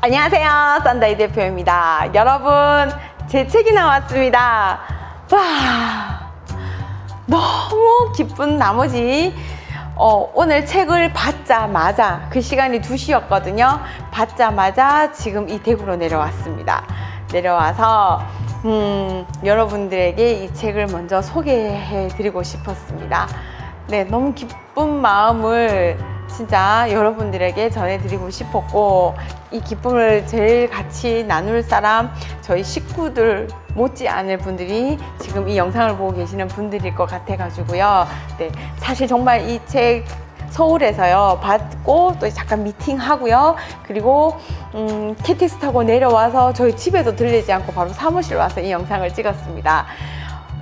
안녕하세요, 썬다이 대표입니다. 여러분, 제 책이 나왔습니다. 와, 너무 기쁜 나머지 오늘 책을 받자마자, 그 시간이 2시였거든요 받자마자 지금 이 댁으로 내려왔습니다. 내려와서 여러분들에게 이 책을 먼저 소개해 드리고 싶었습니다. 네, 너무 기쁜 마음을 진짜 여러분들에게 전해드리고 싶었고, 이 기쁨을 제일 같이 나눌 사람, 저희 식구들 못지않을 분들이 지금 이 영상을 보고 계시는 분들일 것 같아가지고요. 네, 사실 정말 이 책 서울에서요 받고 또 잠깐 미팅하고요, 그리고 KTX 타고 내려와서 저희 집에도 들리지 않고 바로 사무실 와서 이 영상을 찍었습니다.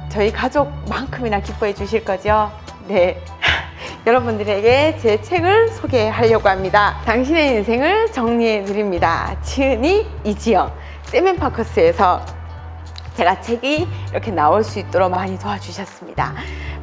저희 가족만큼이나 기뻐해 주실 거죠? 네. 여러분들에게 제 책을 소개하려고 합니다. 당신의 인생을 정리해 드립니다. 지은이 이지영, 세멘파커스에서 제가 책이 이렇게 나올 수 있도록 많이 도와주셨습니다.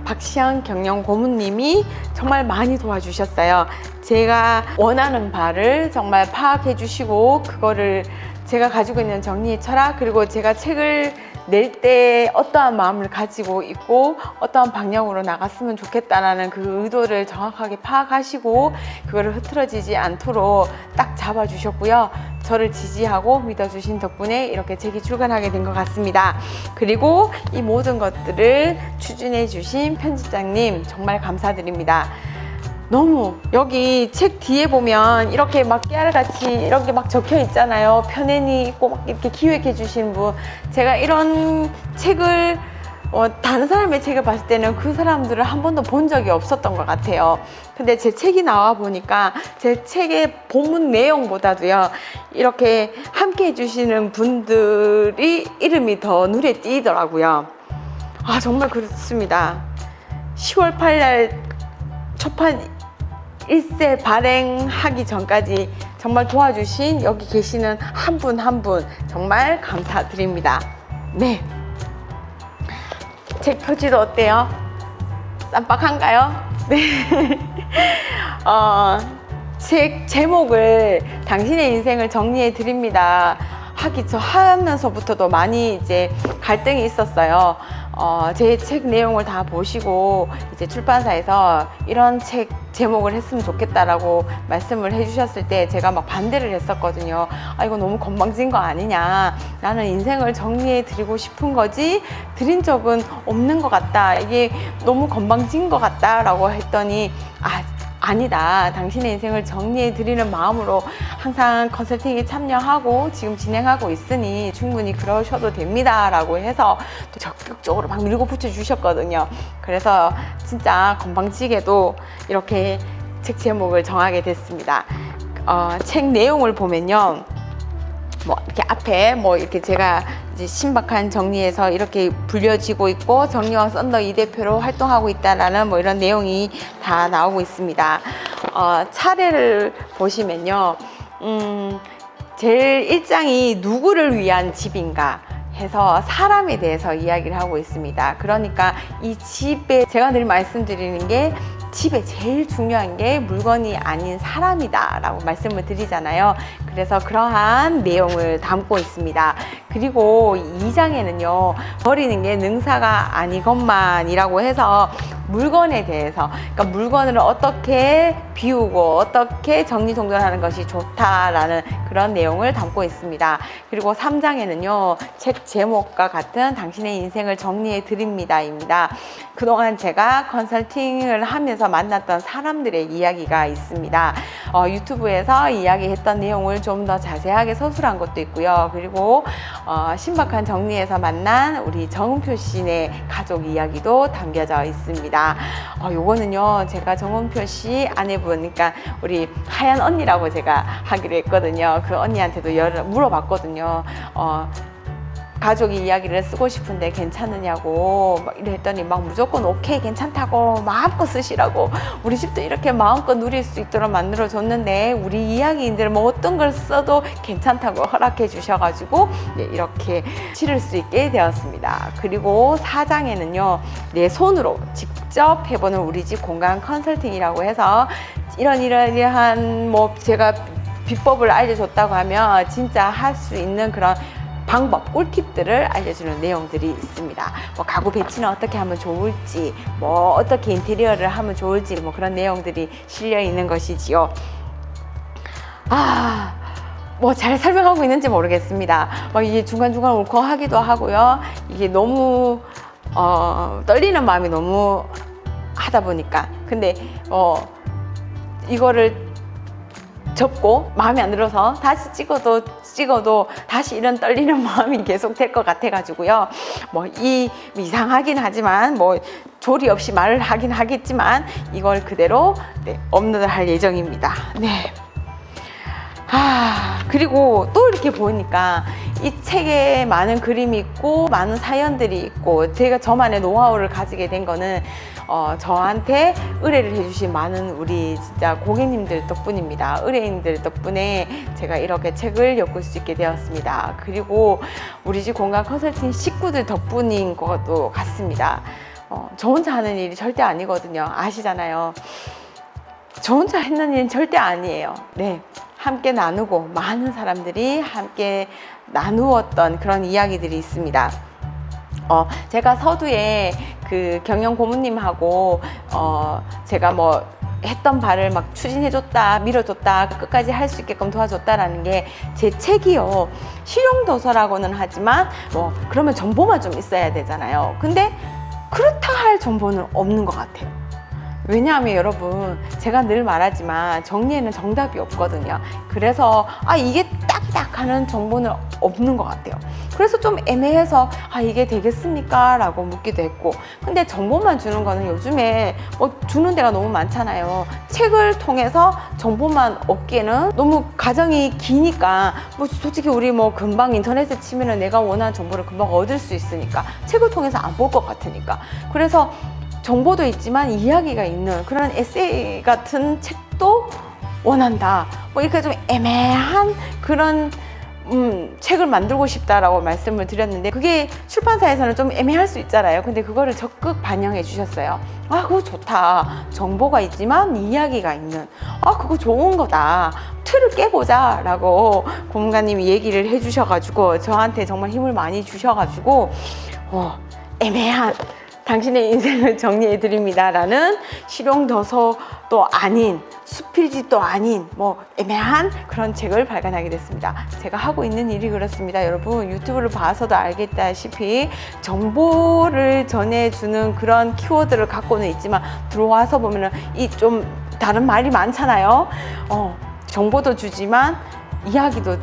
박시영 경영 고문님이 정말 많이 도와주셨어요. 제가 원하는 바를 정말 파악해 주시고, 그거를 제가 가지고 있는 정리의 철학, 그리고 제가 책을 낼 때 어떠한 마음을 가지고 있고 어떠한 방향으로 나갔으면 좋겠다라는 그 의도를 정확하게 파악하시고 그거를 흐트러지지 않도록 딱 잡아주셨고요. 저를 지지하고 믿어주신 덕분에 이렇게 책이 출간하게 된 것 같습니다. 그리고 이 모든 것들을 추진해 주신 편집장님 정말 감사드립니다. 너무 여기 책 뒤에 보면 이렇게 막 깨알같이 이렇게 막 적혀 있잖아요. 편안히 있고 막 이렇게 기획해 주신 분, 제가 이런 책을 다른 사람의 책을 봤을 때는 그 사람들을 한 번도 본 적이 없었던 것 같아요. 근데 제 책이 나와 보니까 제 책의 본문 내용보다도요, 이렇게 함께 해주시는 분들이 이름이 더 눈에 띄더라고요. 아, 정말 그렇습니다. 10월 8일 초판 일세 발행하기 전까지 정말 도와주신 여기 계시는 한 분 한 분 정말 감사드립니다. 네, 책 표지도 어때요? 쌈박한가요? 네. 책 제목을 당신의 인생을 정리해 드립니다 하면서부터도 많이 이제 갈등이 있었어요. 제 책 내용을 다 보시고 이제 출판사에서 이런 책 제목을 했으면 좋겠다라고 말씀을 해주셨을 때 제가 막 반대를 했었거든요. 아, 이거 너무 건방진 거 아니냐, 나는 인생을 정리해 드리고 싶은 거지 드린 적은 없는 것 같다, 이게 너무 건방진 것 같다 라고 했더니, 아니다, 당신의 인생을 정리해 드리는 마음으로 항상 컨설팅에 참여하고 지금 진행하고 있으니 충분히 그러셔도 됩니다 라고 해서 또 적극적으로 막 밀고 붙여 주셨거든요. 그래서 진짜 건방지게도 이렇게 책 제목을 정하게 됐습니다. 책 내용을 보면요, 뭐 이렇게 앞에 뭐 이렇게 제가 이제 신박한 정리해서 이렇게 불려지고 있고, 정리왕 썬더 이 대표로 활동하고 있다라는 뭐 이런 내용이 다 나오고 있습니다. 차례를 보시면요, 제일 1장이 누구를 위한 집인가 해서 사람에 대해서 이야기를 하고 있습니다. 그러니까 이 집에, 제가 늘 말씀드리는 게 집에 제일 중요한 게 물건이 아닌 사람이다 라고 말씀을 드리잖아요. 그래서 그러한 내용을 담고 있습니다. 그리고 2장에는요, 버리는 게 능사가 아니건만이라고 해서 물건에 대해서, 그러니까 물건을 어떻게 비우고 어떻게 정리정돈하는 것이 좋다라는 그런 내용을 담고 있습니다. 그리고 3장에는요, 책 제목과 같은 당신의 인생을 정리해 드립니다입니다. 그동안 제가 컨설팅을 하면서 만났던 사람들의 이야기가 있습니다. 유튜브에서 이야기했던 내용을 좀 더 자세하게 서술한 것도 있고요. 그리고 신박한 정리에서 만난 우리 정은표 씨의 가족 이야기도 담겨져 있습니다. 요거는요, 제가 정은표 씨 아내분, 그러니까 우리 하얀 언니라고 제가 하기로 했거든요. 그 언니한테도 물어봤거든요. 가족이 이야기를 쓰고 싶은데 괜찮으냐고 막 이랬더니 막 무조건 오케이 괜찮다고 마음껏 쓰시라고, 우리 집도 이렇게 마음껏 누릴 수 있도록 만들어 줬는데 우리 이야기인들 뭐 어떤 걸 써도 괜찮다고 허락해 주셔가지고 이렇게 실을 수 있게 되었습니다. 그리고 4장에는요, 내 손으로 직접 해보는 우리 집 공간 컨설팅이라고 해서 이러한 뭐 제가 비법을 알려줬다고 하면 진짜 할 수 있는 그런 방법, 꿀팁들을 알려주는 내용들이 있습니다. 뭐 가구 배치는 어떻게 하면 좋을지, 뭐 어떻게 인테리어를 하면 좋을지, 뭐 그런 내용들이 실려 있는 것이지요. 뭐 잘 설명하고 있는지 모르겠습니다. 이게 중간중간 울컥하기도 하고요. 이게 너무 떨리는 마음이 너무 하다 보니까. 근데 이거를 접고 마음에 안 들어서 다시 찍어도 다시 이런 떨리는 마음이 계속 될 것 같아 가지고요. 이상하긴 하지만 조리 없이 말을 하긴 하겠지만 이걸 그대로 업로드할 예정입니다. 네. 그리고 또 이렇게 보니까 이 책에 많은 그림이 있고 많은 사연들이 있고, 제가 저만의 노하우를 가지게 된 거는 저한테 의뢰를 해주신 많은 우리 진짜 고객님들 덕분입니다. 의뢰인들 덕분에 제가 이렇게 책을 엮을 수 있게 되었습니다. 그리고 우리 집 공간 컨설팅 식구들 덕분인 것도 같습니다. 저 혼자 하는 일이 절대 아니거든요. 아시잖아요. 저 혼자 했는 일은 절대 아니에요. 네. 함께 나누고 많은 사람들이 함께 나누었던 그런 이야기들이 있습니다. 제가 서두에 그 경영 고문님하고 제가 했던 바를 막 추진해줬다, 밀어줬다, 끝까지 할 수 있게끔 도와줬다라는 게 제 책이요. 실용도서라고는 하지만 그러면 정보만 좀 있어야 되잖아요. 근데 그렇다 할 정보는 없는 것 같아요. 왜냐하면 여러분, 제가 늘 말하지만 정리에는 정답이 없거든요. 그래서 이게 딱딱 하는 정보는 없는 것 같아요. 그래서 좀 애매해서 이게 되겠습니까? 라고 묻기도 했고, 근데 정보만 주는 거는 요즘에 주는 데가 너무 많잖아요. 책을 통해서 정보만 얻기에는 너무 과정이 기니까 솔직히 우리 금방 인터넷에 치면은 내가 원하는 정보를 금방 얻을 수 있으니까 책을 통해서 안 볼 것 같으니까. 그래서 정보도 있지만 이야기가 있는 그런 에세이 같은 책도 원한다. 이렇게 좀 애매한 그런 책을 만들고 싶다라고 말씀을 드렸는데, 그게 출판사에서는 좀 애매할 수 있잖아요. 근데 그거를 적극 반영해 주셨어요. 그거 좋다. 정보가 있지만 이야기가 있는, 그거 좋은 거다. 틀을 깨보자 라고 고문가님이 얘기를 해 주셔가지고 저한테 정말 힘을 많이 주셔가지고 애매한 당신의 인생을 정리해 드립니다 라는 실용도서도 아닌, 수필집도 아닌 애매한 그런 책을 발간하게 됐습니다. 제가 하고 있는 일이 그렇습니다. 여러분, 유튜브를 봐서도 알겠다시피 정보를 전해주는 그런 키워드를 갖고는 있지만 들어와서 보면은 좀 다른 말이 많잖아요. 정보도 주지만 이야기도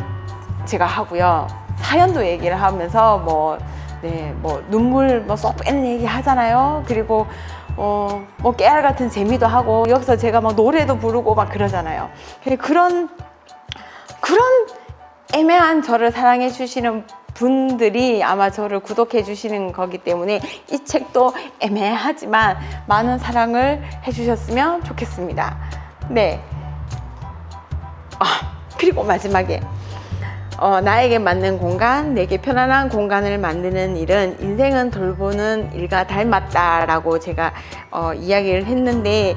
제가 하고요. 사연도 얘기를 하면서 눈물 쏙 빼는 얘기 하잖아요. 그리고 깨알 같은 재미도 하고, 여기서 제가 노래도 부르고 그러잖아요. 그런 애매한 저를 사랑해 주시는 분들이 아마 저를 구독해 주시는 거기 때문에 이 책도 애매하지만 많은 사랑을 해 주셨으면 좋겠습니다. 네. 그리고 마지막에 나에게 맞는 공간, 내게 편안한 공간을 만드는 일은 인생은 돌보는 일과 닮았다라고 제가 이야기를 했는데,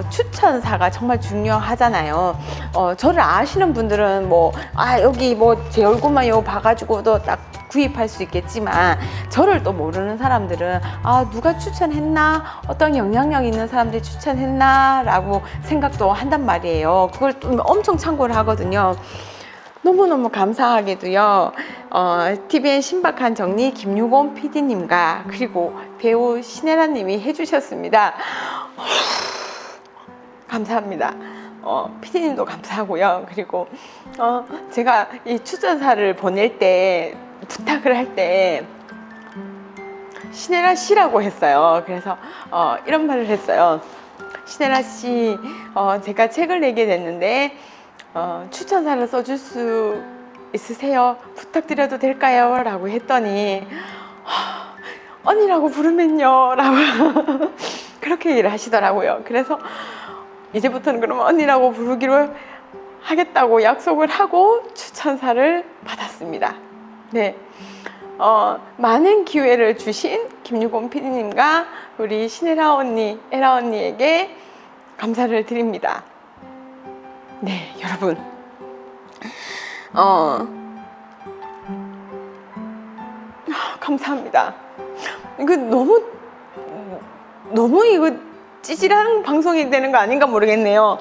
추천사가 정말 중요하잖아요. 저를 아시는 분들은 여기 제 얼굴만 봐가지고도 딱 구입할 수 있겠지만, 저를 또 모르는 사람들은 누가 추천했나, 어떤 영향력 있는 사람들이 추천했나 라고 생각도 한단 말이에요. 그걸 또 엄청 참고를 하거든요. 너무너무 감사하게도요, TVN 신박한 정리 김유곤 PD님과 그리고 배우 신혜라 님이 해주셨습니다. 감사합니다. PD님도 감사하고요. 그리고 제가 이 추천사를 보낼 때, 부탁을 할 때 신혜라 씨라고 했어요. 그래서 이런 말을 했어요. 신혜라 씨, 제가 책을 내게 됐는데 추천사를 써줄 수 있으세요? 부탁드려도 될까요? 라고 했더니 언니라고 부르면요 라고 그렇게 얘기를 하시더라고요. 그래서 이제부터는 그러면 언니라고 부르기로 하겠다고 약속을 하고 추천사를 받았습니다. 네, 많은 기회를 주신 김유곤 PD님과 우리 신혜라 언니, 에라 언니에게 감사를 드립니다. 네, 여러분, 감사합니다. 이거 너무 이거 찌질한 방송이 되는 거 아닌가 모르겠네요.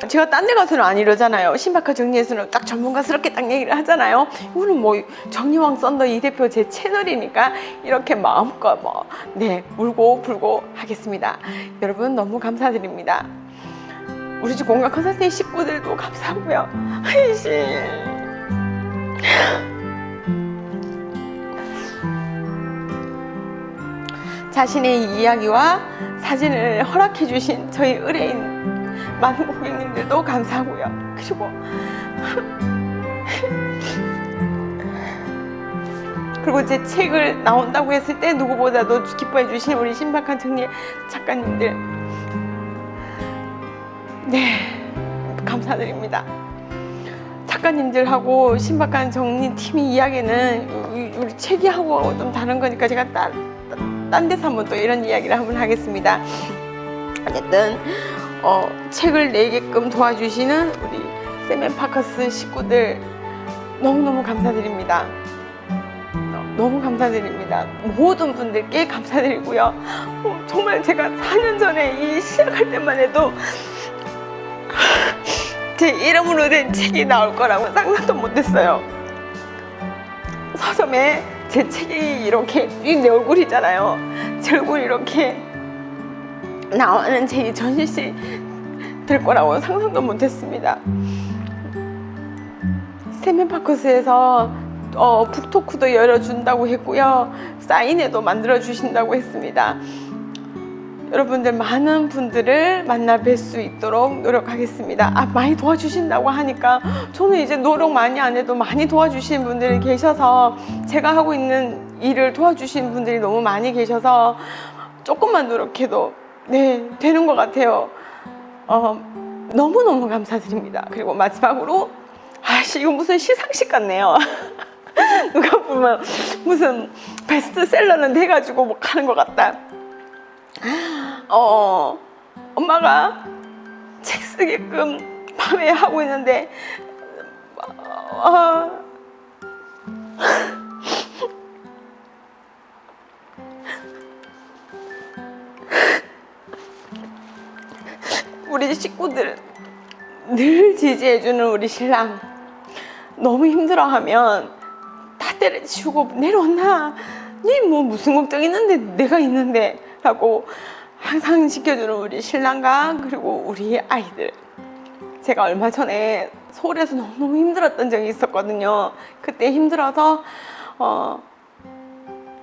제가 딴 데 가서는 안 이러잖아요. 신박한 정리에서는 딱 전문가스럽게 딱 얘기를 하잖아요. 이거는 뭐 정리왕 썬더 이 대표 제 채널이니까 이렇게 마음껏 울고 불고 하겠습니다. 여러분 너무 감사드립니다. 우리 집 공간 컨설팅 식구들도 감사하고요. 자신의 이야기와 사진을 허락해 주신 저희 의뢰인 많은 고객님들도 감사하고요. 그리고 제 책을 나온다고 했을 때 누구보다도 기뻐해 주신 우리 신박한 정리 작가님들, 감사드립니다. 작가님들하고 신박한 정리팀의 이야기는 우리 책이하고 좀 다른 거니까 제가 딴 데서 한번 또 이런 이야기를 한번 하겠습니다. 어쨌든 책을 내게끔 도와주시는 우리 샘앤파커스 식구들 너무너무 감사드립니다. 너무 감사드립니다. 모든 분들께 감사드리고요. 정말 제가 4년 전에 시작할 때만 해도 제 이름으로 된 책이 나올 거라고 상상도 못했어요. 서점에 제 책이 이렇게 내 얼굴이잖아요. 제 얼굴이 이렇게 나오는 제 전시실 될 거라고 상상도 못했습니다. 샘앤파커스에서 북토크도 열어준다고 했고요. 사인회도 만들어주신다고 했습니다. 여러분들 많은 분들을 만나 뵐 수 있도록 노력하겠습니다. 많이 도와주신다고 하니까 저는 이제 노력 많이 안 해도 많이 도와주시는 분들이 계셔서 제가 하고 있는 일을 도와주시는 분들이 너무 많이 계셔서 조금만 노력해도 되는 것 같아요. 너무너무 감사드립니다. 그리고 마지막으로 이거 무슨 시상식 같네요. 누가 보면 무슨 베스트셀러는 돼가지고 뭐 하는 것 같다. 엄마가 책 쓰게끔 밤에 하고 있는데 우리 식구들 늘 지지해주는 우리 신랑 너무 힘들어하면 다 때려치우고 내려온나? 니 뭐 무슨 걱정 있는데 내가 있는데 라고 항상 지켜주는 우리 신랑과 그리고 우리 아이들. 제가 얼마 전에 서울에서 너무 힘들었던 적이 있었거든요. 그때 힘들어서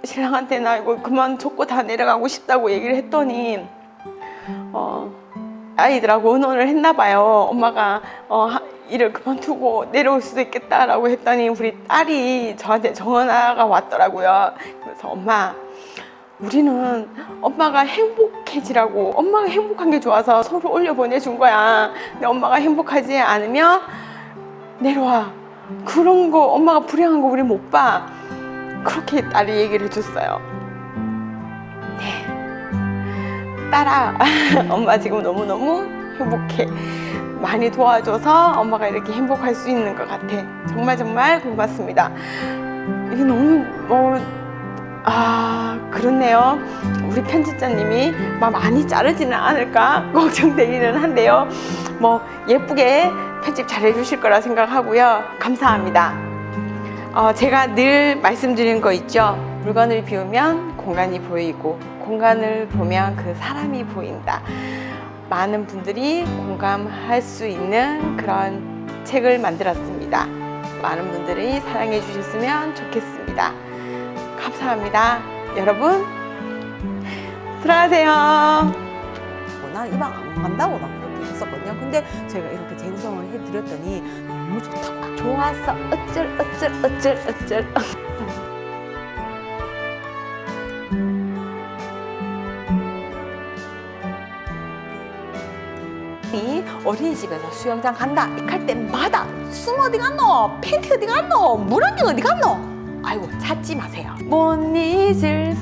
신랑한테 나 이거 그만 줬고 다 내려가고 싶다고 얘기를 했더니 아이들하고 의논을 했나 봐요. 엄마가 일을 그만두고 내려올 수도 있겠다라고 했더니 우리 딸이 저한테 전화가 왔더라고요. 그래서 엄마, 우리는 엄마가 행복해지라고, 엄마가 행복한 게 좋아서 서로 올려보내준 거야. 근데 엄마가 행복하지 않으면 내려와. 그런 거 엄마가 불행한 거 우리 못 봐. 그렇게 딸이 얘기를 해줬어요. 딸아, 엄마 지금 너무너무 행복해. 많이 도와줘서 엄마가 이렇게 행복할 수 있는 것 같아. 정말 고맙습니다. 이게 너무 그렇네요. 우리 편집자님이 많이 자르지는 않을까 걱정되기는 한데요. 예쁘게 편집 잘 해주실 거라 생각하고요. 감사합니다. 제가 늘 말씀드린 거 있죠. 물건을 비우면 공간이 보이고 공간을 보면 그 사람이 보인다. 많은 분들이 공감할 수 있는 그런 책을 만들었습니다. 많은 분들이 사랑해 주셨으면 좋겠습니다. 감사합니다. 여러분 들어가세요. 난 이 방 안 간다고 막 그렇게 했었거든요. 근데 제가 이렇게 재구성을 해드렸더니 너무 좋다고. 좋았어. 어쩔. 어린이집에서 수영장 간다 할 때마다 숨 어디 갔노? 팬티 어디 갔노? 물안경 어디 갔노? 아이고 찾지 마세요. 못 잊을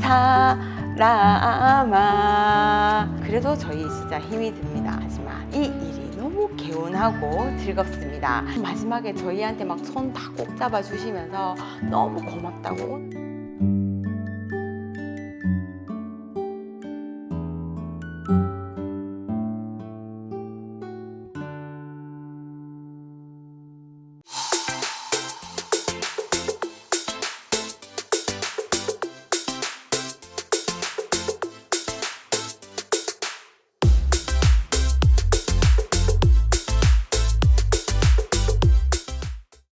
사람아. 그래도 저희 진짜 힘이 듭니다. 하지만 이 일이 너무 너무 개운하고 즐겁습니다. 마지막에 저희한테 막 손 다 꼭 잡아주시면서 너무 고맙다고